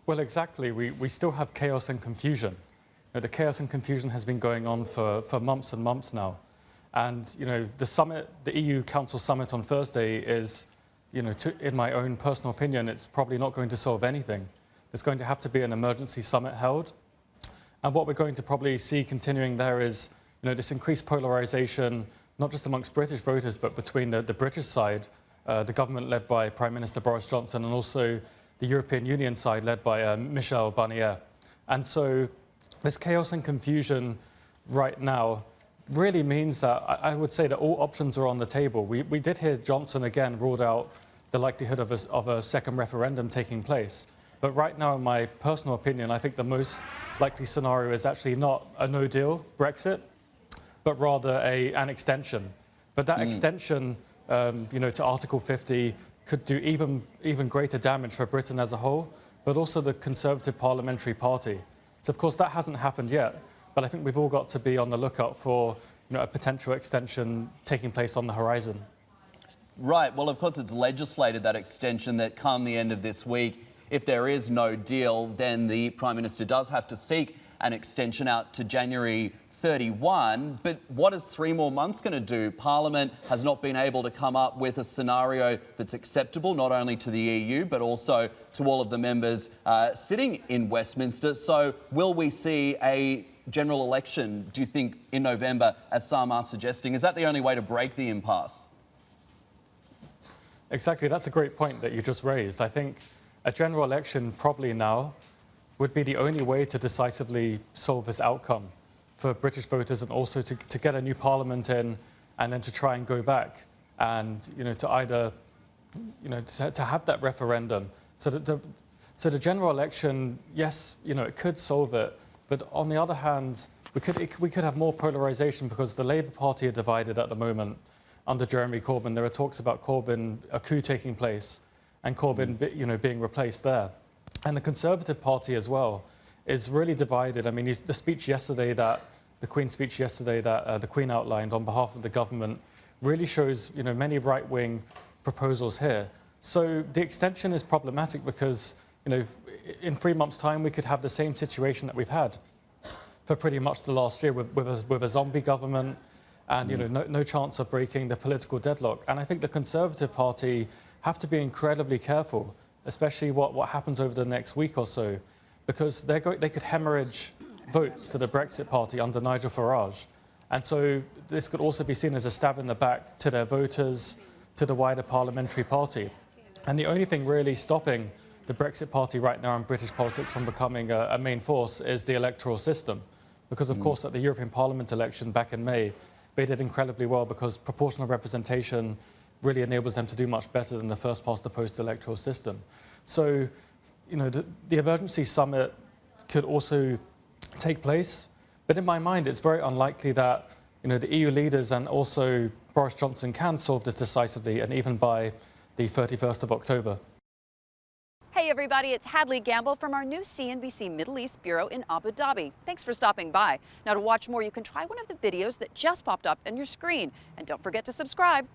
Well, exactly. We still have chaos and confusion. The chaos and confusion has been going on for months and months now. And, the summit, the EU Council summit on Thursday is, in my own personal opinion, it's probably not going to solve anything. There's going to have to be an emergency summit held. And what we're going to probably see continuing there is, this increased polarization, not just amongst British voters, but between the British side, the government led by Prime Minister Boris Johnson, and also the European Union side led by Michel Barnier. And so this chaos and confusion right now really means that I would say that all options are on the table. We did hear Johnson again ruled out the likelihood of a second referendum taking place. But right now, in my personal opinion, I think the most likely scenario is actually not a no-deal Brexit, but rather an extension. But that extension, to Article 50 could do even greater damage for Britain as a whole, but also the Conservative Parliamentary Party. So, of course, that hasn't happened yet, but I think we've all got to be on the lookout for a potential extension taking place on the horizon. Right. Well, of course, it's legislated that extension that come the end of this week, if there is no deal, then the Prime Minister does have to seek an extension out to January 31. But what is 3 more months going to do? Parliament has not been able to come up with a scenario that's acceptable, not only to the EU, but also to all of the members sitting in Westminster. So will we see a general election, do you think, in November, as some are suggesting? Is that the only way to break the impasse? Exactly. That's a great point that you just raised. I think a general election probably now would be the only way to decisively solve this outcome for British voters, and also to get a new parliament in, and then to try and go back and, to either, to have that referendum. So the general election, yes, it could solve it. But on the other hand, we could have more polarization, because the Labour Party are divided at the moment under Jeremy Corbyn. There are talks about a coup taking place, and Corbyn, being replaced there. And the Conservative Party as well is really divided. I mean, the speech yesterday the Queen's speech yesterday that the Queen outlined on behalf of the government really shows, many right-wing proposals here. So the extension is problematic because, in 3 months' time, we could have the same situation that we've had for pretty much the last year with a zombie government and, no chance of breaking the political deadlock. And I think the Conservative Party have to be incredibly careful, especially what happens over the next week or so, because they could hemorrhage votes to the Brexit Party under Nigel Farage. And so this could also be seen as a stab in the back to their voters, to the wider parliamentary party. And the only thing really stopping the Brexit Party right now in British politics from becoming a main force is the electoral system. Because, of course, at the European Parliament election back in May, they did incredibly well because proportional representation really enables them to do much better than the first-past-the-post electoral system. So, the emergency summit could also take place, but in my mind, it's very unlikely that, the EU leaders and also Boris Johnson can solve this decisively, and even by the 31st of October. Hey everybody, it's Hadley Gamble from our new CNBC Middle East Bureau in Abu Dhabi. Thanks for stopping by. Now, to watch more, you can try one of the videos that just popped up on your screen. And don't forget to subscribe.